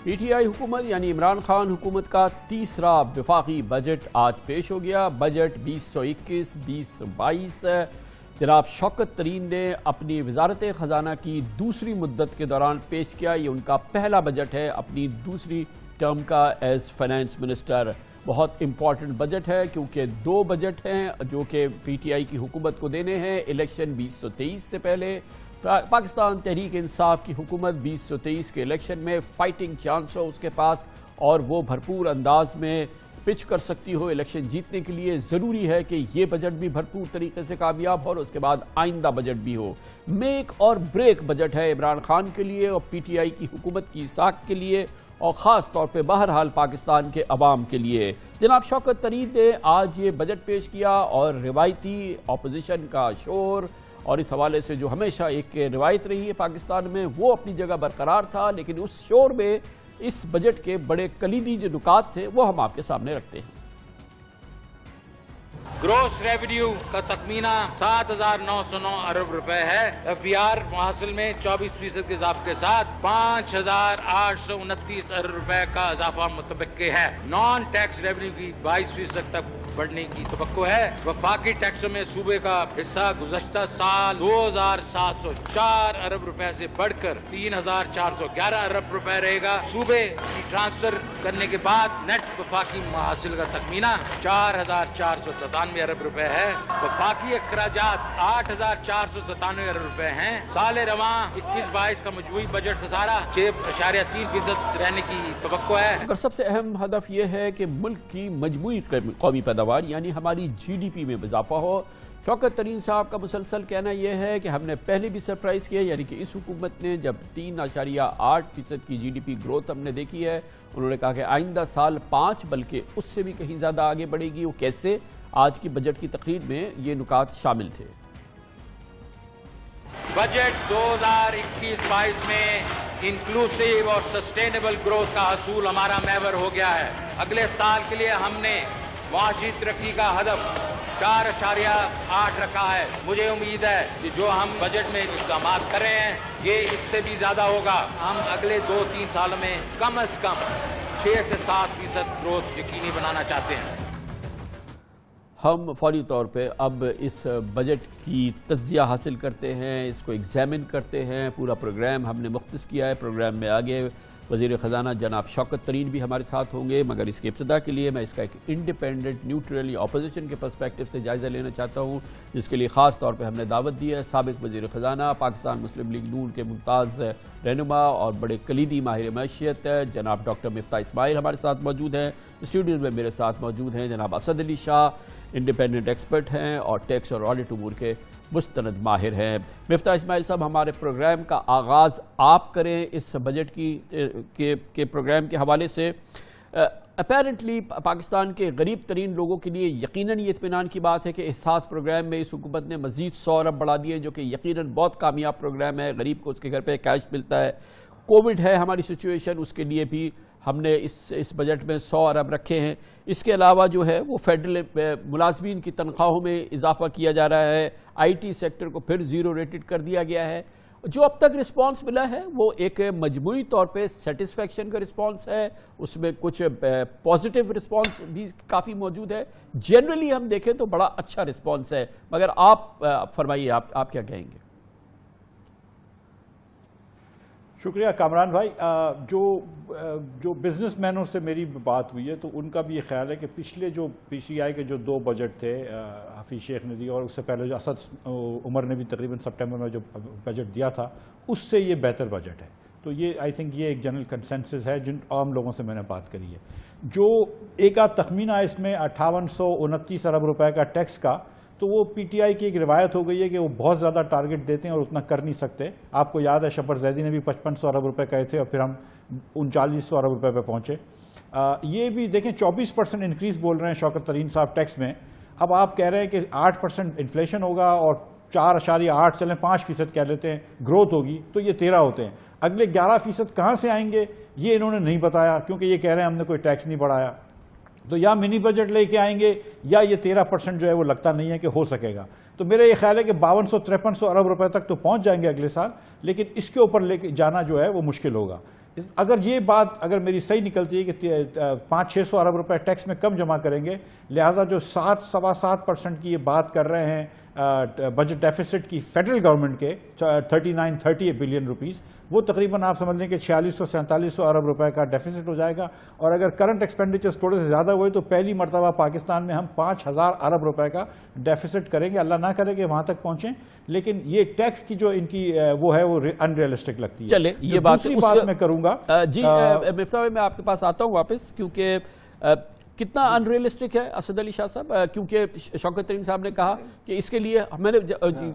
P T I حکومت یعنی عمران خان حکومت کا تیسرا وفاقی بجٹ آج پیش ہو گیا۔ بجٹ 2021-2022 جناب شوکت ترین نے اپنی وزارت خزانہ کی دوسری مدت کے دوران پیش کیا۔ یہ ان کا پہلا بجٹ ہے اپنی دوسری ٹرم کا ایز فائنانس منسٹر۔ بہت امپورٹنٹ بجٹ ہے کیونکہ دو بجٹ ہیں جو کہ پی ٹی آئی کی حکومت کو دینے ہیں الیکشن 2023 سے پہلے۔ پاکستان تحریک انصاف کی حکومت 2023 کے الیکشن میں فائٹنگ چانس ہو اس کے پاس اور وہ بھرپور انداز میں پچ کر سکتی ہو الیکشن جیتنے کے لیے۔ ضروری ہے کہ یہ بجٹ بھی بھرپور طریقے سے کامیاب ہو اور اس کے بعد آئندہ بجٹ بھی ہو۔ میک اور بریک بجٹ ہے عمران خان کے لیے اور پی ٹی آئی کی حکومت کی ساکھ کے لیے اور خاص طور پہ بہرحال پاکستان کے عوام کے لیے۔ جناب شوکت ترین نے آج یہ بجٹ پیش کیا اور روایتی اپوزیشن کا شور اور اس حوالے سے جو ہمیشہ ایک روایت رہی ہے پاکستان میں وہ اپنی جگہ برقرار تھا، لیکن اس شور میں اس بجٹ کے بڑے کلیدی جو نکات تھے وہ ہم آپ کے سامنے رکھتے ہیں۔ گروس ریونیو کا تخمینہ 7,909 ارب روپے ہے۔ ایف بی آر محاصل میں 24% کے اضافے کے ساتھ 5,829 ارب روپے کا اضافہ متوقع ہے۔ نان ٹیکس ریونیو کی 22% تک بڑھنے کی توقع ہے۔ وفاقی ٹیکسوں میں صوبے کا حصہ گزشتہ سال 2,704 ارب روپے سے بڑھ کر 3,411 ارب روپے رہے گا۔ صوبے کی ٹرانسفر کرنے کے بعد نیٹ وفاقی محاصل کا تخمینہ 4,497 ارب روپے ہے۔ وفاقی اخراجات 8,497 ارب روپے ہیں۔ سال رواں 21-22 کا مجموعی بجٹ خسارہ 6.3% رہنے کی توقع ہے۔ اگر سب سے اہم ہدف یہ ہے کہ ملک کی مجموعی قومی پیداوار یعنی ہماری جی ڈی پی میں اضافہ ہو۔ شوکت ترین صاحب کا مسلسل کہنا یہ ہے کہ ہم نے پہلے بھی سرپرائز کیا، یعنی کہ اس حکومت نے جب 3.8% کی جی ڈی پی گروتھ ہم نے دیکھی ہے، انہوں نے کہا کہ آئندہ سال 5 بلکہ اس سے بھی کہیں زیادہ آگے بڑھے گی۔ وہ کیسے؟ آج کی بجٹ کی تقریر میں یہ نکات شامل تھے۔ بجٹ 2021-22 میں انکلوسیو اور سسٹینیبل گروتھ کا حصول ہمارا محور ہو گیا ہے۔ اگلے سال کے لیے ہم نے معاشی ترقی کا ہدف 4.8 رکھا ہے۔ مجھے امید ہے کہ جو ہم بجٹ میں اقدامات کر رہے ہیں یہ اس سے بھی زیادہ ہوگا۔ ہم اگلے 2-3 سالوں میں کم از کم 6 سے 7% گروتھ یقینی بنانا چاہتے ہیں۔ ہم فوری طور پہ اب اس بجٹ کی تجزیہ حاصل کرتے ہیں، اس کو ایگزامن کرتے ہیں۔ پورا پروگرام ہم نے مختص کیا ہے۔ پروگرام میں آگے وزیر خزانہ جناب شوکت ترین بھی ہمارے ساتھ ہوں گے، مگر اس کی ابتدا کے لیے میں اس کا ایک انڈیپینڈنٹ نیوٹرل یا اپوزیشن کے پرسپیکٹو سے جائزہ لینا چاہتا ہوں، جس کے لیے خاص طور پہ ہم نے دعوت دی ہے سابق وزیر خزانہ پاکستان مسلم لیگ نون کے ممتاز رہنما اور بڑے کلیدی ماہر معیشت جناب ڈاکٹر مفتاح اسماعیل ہمارے ساتھ موجود ہیں۔ اسٹوڈیو میں میرے ساتھ موجود ہیں جناب اسد علی شاہ، انڈیپینڈنٹ ایکسپرٹ ہیں اور ٹیکس اور آڈٹ امور کے مستند ماہر ہیں۔ مفتاح اسماعیل صاحب، ہمارے پروگرام کا آغاز آپ کریں اس بجٹ کے پروگرام کے حوالے سے۔ اپیرنٹلی پاکستان کے غریب ترین لوگوں کے لیے یقیناً یہ اطمینان کی بات ہے کہ احساس پروگرام میں اس حکومت نے مزید 100 ارب بڑھا دیے، جو کہ یقیناً بہت کامیاب پروگرام ہے۔ غریب کو اس کے گھر پہ کیش ملتا ہے۔ کووڈ ہے ہماری سچویشن، اس کے لیے بھی ہم نے اس بجٹ میں 100 ارب رکھے ہیں۔ اس کے علاوہ جو ہے وہ فیڈرل ملازمین کی تنخواہوں میں اضافہ کیا جا رہا ہے۔ آئی ٹی سیکٹر کو پھر 0 ریٹڈ کر دیا گیا ہے۔ جو اب تک رسپانس ملا ہے وہ ایک مجموعی طور پہ سیٹسفیکشن کا رسپانس ہے، اس میں کچھ پازیٹیو رسپانس بھی کافی موجود ہے۔ جنرلی ہم دیکھیں تو بڑا اچھا رسپانس ہے، مگر آپ فرمائیے آپ کیا کہیں گے؟ شکریہ کامران بھائی۔ جو بزنس مینوں سے میری بات ہوئی ہے تو ان کا بھی یہ خیال ہے کہ پچھلے جو پی ٹی آئی کے جو 2 بجٹ تھے حفیظ شیخ نے دیا اور اس سے پہلے جو اسد عمر نے بھی تقریباً سپٹمبر میں جو بجٹ دیا تھا اس سے یہ بہتر بجٹ ہے۔ تو یہ آئی تھنک یہ ایک جنرل کنسنسس ہے جن عام لوگوں سے میں نے بات کری ہے۔ جو ایک آدھ تخمینہ ہے اس میں 5829 ارب روپے کا ٹیکس کا، تو وہ پی ٹی آئی کی ایک روایت ہو گئی ہے کہ وہ بہت زیادہ ٹارگٹ دیتے ہیں اور اتنا کر نہیں سکتے۔ آپ کو یاد ہے شبر زیدی نے بھی 5500 ارب روپے کہے تھے اور پھر ہم 3900 ارب روپے پہ پہنچے۔ یہ بھی دیکھیں 24% انکریز بول رہے ہیں شوکت ترین صاحب ٹیکس میں۔ اب آپ کہہ رہے ہیں کہ 8% انفلیشن ہوگا اور 4.8 چلیں 5% کہہ لیتے ہیں گروتھ ہوگی، تو یہ 13 ہوتے ہیں۔ اگلے 11% کہاں سے آئیں گے یہ انہوں نے نہیں بتایا، کیونکہ یہ کہہ رہے ہیں ہم نے کوئی ٹیکس نہیں بڑھایا۔ تو یا منی بجٹ لے کے آئیں گے یا یہ 13% جو ہے وہ لگتا نہیں ہے کہ ہو سکے گا۔ تو میرا یہ خیال ہے کہ 5200-5300 ارب روپے تک تو پہنچ جائیں گے اگلے سال، لیکن اس کے اوپر لے کے جانا جو ہے وہ مشکل ہوگا۔ اگر یہ بات اگر میری صحیح نکلتی ہے کہ 500-600 ارب روپے ٹیکس میں کم جمع کریں گے، لہٰذا جو 7-7.25% کی یہ بات کر رہے ہیں بجٹ ڈیفیسٹ کی فیڈرل گورنمنٹ کے 39-38 بلین روپیز، وہ تقریباً آپ سمجھ لیں کہ 4600-4700 ارب روپے کا ڈیفیسٹ ہو جائے گا. اور اگر کرنٹ ایکسپینڈیچرز تھوڑے سے زیادہ ہوئے تو پہلی مرتبہ پاکستان میں ہم 5000 ارب روپے کا ڈیفیسٹ کریں گے. اللہ نہ کرے کہ وہاں تک پہنچیں، لیکن یہ ٹیکس کی جو ان کی وہ ہے وہ ان ریئلسٹک لگتی ہے. چلے یہ دوسری بات میں کروں گا جی مفتاح بھائی، میں آپ کے پاس آتا ہوں واپس، کیونکہ کتنا ان ریئلسٹک ہے اسد علی شاہ صاحب، کیونکہ شوکت ترین صاحب نے کہا کہ اس کے لیے میں نے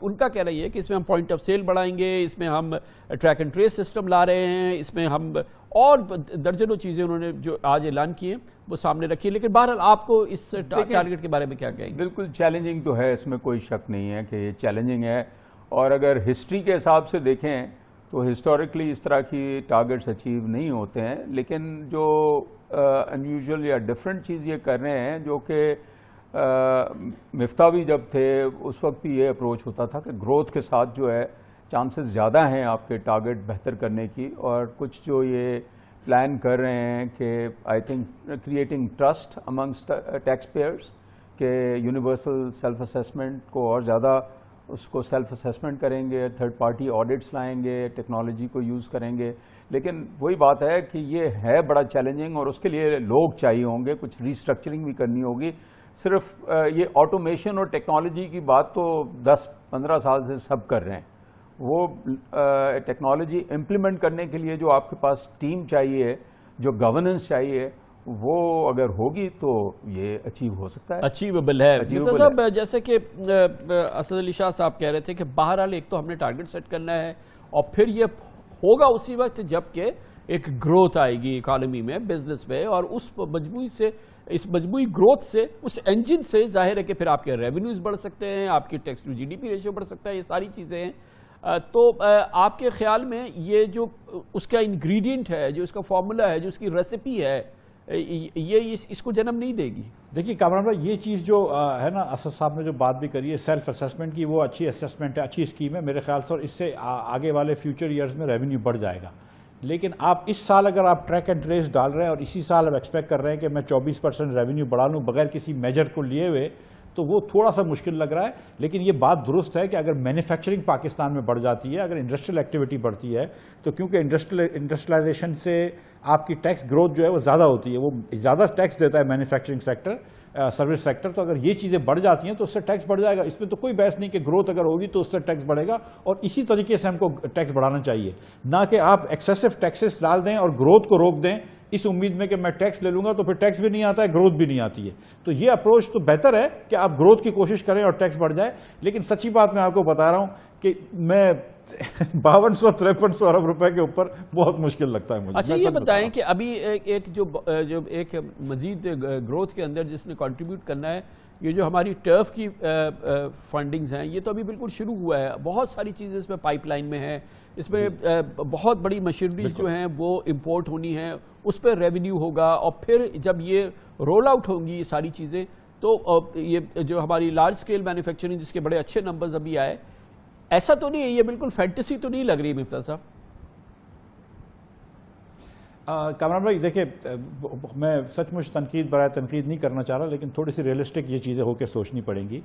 ان کا کہہ رہی ہے کہ اس میں ہم پوائنٹ آف سیل بڑھائیں گے، اس میں ہم ٹریک اینڈ ٹریس سسٹم لا رہے ہیں، اس میں ہم اور درجنوں چیزیں انہوں نے جو آج اعلان کی ہیں وہ سامنے رکھی ہے. لیکن بہرحال آپ کو اس ٹارگٹ کے بارے میں کیا کہیں گے؟ بالکل چیلنجنگ تو ہے، اس میں کوئی شک نہیں ہے کہ یہ چیلنجنگ ہے. اور اگر ہسٹری کے حساب سے دیکھیں تو ہسٹوریکلی اس طرح کی ٹارگٹس اچیو نہیں ہوتے ہیں. لیکن جو انیوژل یا ڈفرینٹ چیز یہ کر رہے ہیں، جو کہ مفتاح بھی جب تھے اس وقت بھی یہ اپروچ ہوتا تھا کہ گروتھ کے ساتھ جو ہے چانسز زیادہ ہیں آپ کے ٹارگٹ بہتر کرنے کی. اور کچھ جو یہ پلان کر رہے ہیں کہ I think creating trust amongst tax payers, کہ یونیورسل سیلف اسیسمنٹ کو اور زیادہ اس کو سیلف اسیسمنٹ کریں گے، تھرڈ پارٹی آڈٹس لائیں گے، ٹیکنالوجی کو یوز کریں گے. لیکن وہی بات ہے کہ یہ ہے بڑا چیلنجنگ اور اس کے لیے لوگ چاہیے ہوں گے، کچھ ریسٹرکچرنگ بھی کرنی ہوگی. صرف یہ آٹومیشن اور ٹیکنالوجی کی بات تو 10-15 سال سے سب کر رہے ہیں. وہ ٹیکنالوجی امپلیمنٹ کرنے کے لیے جو آپ کے پاس ٹیم چاہیے، جو گورننس چاہیے، وہ اگر ہوگی تو یہ اچیو ہو سکتا ہے، اچیویبل ہے. صاحب جیسے کہ اسد علی شاہ صاحب کہہ رہے تھے کہ بہرحال ایک تو ہم نے ٹارگٹ سیٹ کرنا ہے اور پھر یہ ہوگا اسی وقت جب کہ ایک گروتھ آئے گی اکانومی میں، بزنس میں، اور اس مجموعی گروتھ سے، اس انجن سے ظاہر ہے کہ پھر آپ کے ریونیوز بڑھ سکتے ہیں، آپ کی tax to G D P ratio بڑھ سکتا ہے. یہ ساری چیزیں ہیں. تو آپ کے خیال میں یہ جو اس کا انگریڈینٹ ہے، جو اس کا فارمولا ہے، جو اس کی ریسیپی ہے، یہ اس کو جنم نہیں دے گی؟ دیکھیے کامران بھائی، یہ چیز جو ہے نا، اسد صاحب نے جو بات بھی کری ہے سیلف اسیسمنٹ کی، وہ اچھی اسیسمنٹ ہے، اچھی اسکیم ہے میرے خیال سے، اور اس سے آگے والے فیوچر ایئرز میں ریونیو بڑھ جائے گا. لیکن آپ اس سال اگر آپ ٹریک اینڈ ٹریس ڈال رہے ہیں اور اسی سال آپ ایکسپیکٹ کر رہے ہیں کہ میں 24% ریونیو بڑھا لوں بغیر کسی میجر کو لیے ہوئے، تو وہ تھوڑا سا مشکل لگ رہا ہے. لیکن یہ بات درست ہے کہ اگر مینوفیکچرنگ پاکستان میں بڑھ جاتی ہے، اگر انڈسٹریل ایکٹیویٹی بڑھتی ہے، تو کیونکہ انڈسٹریلائزیشن سے آپ کی ٹیکس گروتھ جو ہے وہ زیادہ ہوتی ہے، وہ زیادہ ٹیکس دیتا ہے مینوفیکچرنگ سیکٹر، سروس سیکٹر. تو اگر یہ چیزیں بڑھ جاتی ہیں تو اس سے ٹیکس بڑھ جائے گا. اس میں تو کوئی بحث نہیں کہ گروتھ اگر ہوگی تو اس سے ٹیکس بڑھے گا، اور اسی طریقے سے ہم کو ٹیکس بڑھانا چاہیے، نہ کہ آپ ایکسیسو ٹیکسز ڈال دیں اور گروتھ کو روک دیں اس امید میں کہ میں ٹیکس لے لوں گا تو پھر ٹیکس بھی نہیں آتا ہے، گروتھ بھی نہیں آتی ہے. تو یہ اپروچ تو بہتر ہے کہ آپ گروتھ کی کوشش کریں اور ٹیکس بڑھ جائے. لیکن سچی بات میں آپ کو بتا رہا ہوں کہ میں 5200-5300 ارب روپے کے اوپر بہت مشکل لگتا ہے مجھے. اچھا یہ بتائیں کہ ابھی ایک جو ایک مزید گروتھ کے اندر جس نے کنٹریبیوٹ کرنا ہے، یہ جو ہماری ٹرف کی فنڈنگز ہیں، یہ تو ابھی بالکل شروع ہوا ہے. بہت ساری چیزیں اس میں پائپ لائن میں ہیں، اس میں بہت بڑی مشینریز جو ہیں وہ امپورٹ ہونی ہیں، اس پہ ریونیو ہوگا. اور پھر جب یہ رول آؤٹ ہوں گی یہ ساری چیزیں، تو یہ جو ہماری لارج اسکیل مینوفیکچرنگ جس کے بڑے اچھے نمبرز ابھی آئے، ایسا تو نہیں ہے، یہ بالکل فینٹیسی تو نہیں لگ رہی مفتاح صاحب؟ کامران بھائی دیکھیں، میں سچ مچ تنقید برائے تنقید نہیں کرنا چاہ رہا، لیکن تھوڑی سی ریئلسٹک یہ چیزیں ہو کے سوچنی پڑیں گی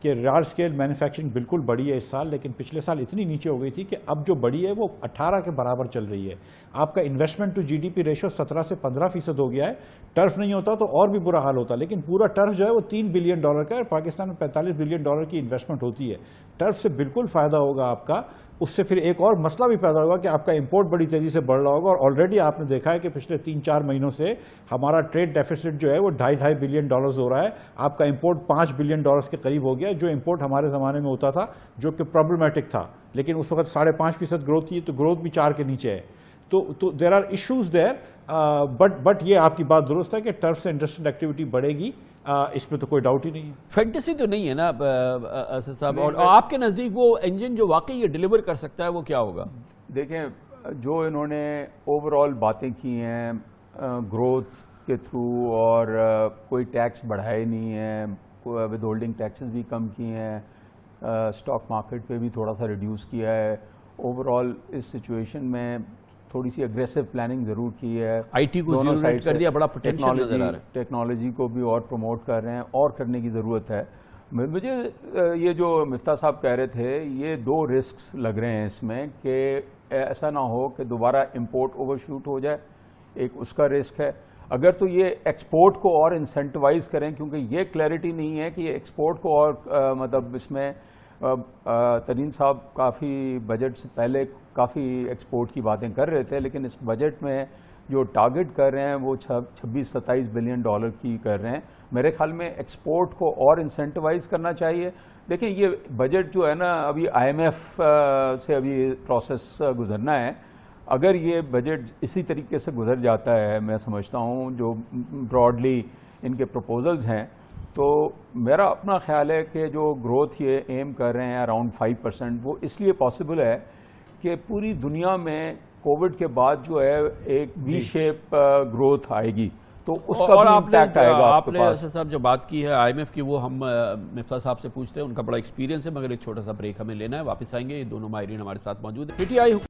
کہ لارج اسکیل مینوفیکچرنگ بالکل بڑی ہے اس سال، لیکن پچھلے سال اتنی نیچے ہو گئی تھی کہ اب جو بڑی ہے وہ 18 کے برابر چل رہی ہے. آپ کا investment to G D P ratio 17 سے 15% ہو گیا ہے. ٹرف نہیں ہوتا تو اور بھی برا حال ہوتا، لیکن پورا ٹرف جو ہے وہ $3 بلین کا ہے، اور پاکستان میں $45 بلین کی انویسٹمنٹ ہوتی ہے. ٹرف سے بالکل فائدہ ہوگا آپ کا. اس سے پھر ایک اور مسئلہ بھی پیدا ہوگا کہ آپ کا امپورٹ بڑی تیزی سے بڑھ رہا ہوگا، اور آلریڈی آپ نے دیکھا ہے کہ پچھلے 3-4 مہینوں سے ہمارا ٹریڈ ڈیفیسٹ جو ہے وہ $2.5 بلین ہو رہا ہے. آپ کا امپورٹ $5 بلین کے قریب ہو گیا، جو امپورٹ ہمارے زمانے میں ہوتا تھا جو کہ پرابلمیٹک تھا، لیکن اس وقت 5.5% گروتھ تھی، تو گروتھ بھی 4 کے نیچے ہے. تو there are issues there, but یہ آپ کی بات درست ہے کہ ٹرف سے انڈسٹریل ایکٹیویٹی بڑھے گی، اس میں تو کوئی ڈاؤٹ ہی نہیں ہے. فینٹیسی تو نہیں ہے نا اسد صاحب؟ اور آپ کے نزدیک وہ انجن جو واقعی یہ ڈیلیور کر سکتا ہے وہ کیا ہوگا؟ دیکھیں، جو انہوں نے اوور آل باتیں کی ہیں گروتھ کے تھرو، اور کوئی ٹیکس بڑھائے نہیں ہے، ود ہولڈنگ ٹیکسز بھی کم کی ہیں، اسٹاک مارکیٹ پہ بھی تھوڑا سا ریڈیوس کیا ہے. اوور آل اس سچویشن میں تھوڑی سی اگریسو پلاننگ ضرور کی ہے. IT کو دونوں zero side rate کر سے دیا, بڑا potential نظر آ رہا ہے. ٹیکنالوجی کو بھی اور پروموٹ کر رہے ہیں, اور کرنے کی ضرورت ہے. مجھے یہ جو مفتاح صاحب کہہ رہے تھے, یہ 2 رسکس لگ رہے ہیں اس میں, کہ ایسا نہ ہو کہ دوبارہ امپورٹ اوور شوٹ ہو جائے, ایک اس کا رسک ہے. اگر تو یہ ایکسپورٹ کو اور انسینٹیوائز کریں, کیونکہ یہ کلیئرٹی نہیں ہے کہ یہ ایکسپورٹ کو اور مطلب اس میں ترین صاحب کافی بجٹ سے پہلے کافی ایکسپورٹ کی باتیں کر رہے تھے, لیکن اس بجٹ میں جو ٹارگٹ کر رہے ہیں وہ 26-27 بلین ڈالر کی کر رہے ہیں. میرے خیال میں ایکسپورٹ کو اور انسینٹیوائز کرنا چاہیے. دیکھیں یہ بجٹ جو ہے نا, ابھی IMF سے ابھی پروسیس گزرنا ہے. اگر یہ بجٹ اسی طریقے سے گزر جاتا ہے, میں سمجھتا ہوں جو براڈلی ان کے پروپوزلز ہیں, تو میرا اپنا خیال ہے کہ جو گروتھ یہ ایم کر رہے ہیں اراؤنڈ 5%, وہ اس لیے پاسبل ہے کہ پوری دنیا میں کووڈ کے بعد جو ہے ایک وی شیپ گروتھ آئے گی, تو اس کا بھی امپیکٹ آئے گا آپ کے پاس. صاحب جو بات کی ہے IMF کی, وہ ہم مفتاح صاحب سے پوچھتے ہیں, ان کا بڑا ایکسپیرینس ہے, مگر ایک چھوٹا سا بریک ہمیں لینا ہے. واپس آئیں گے, یہ دونوں ماہرین ہمارے ساتھ موجود ہیں. PTI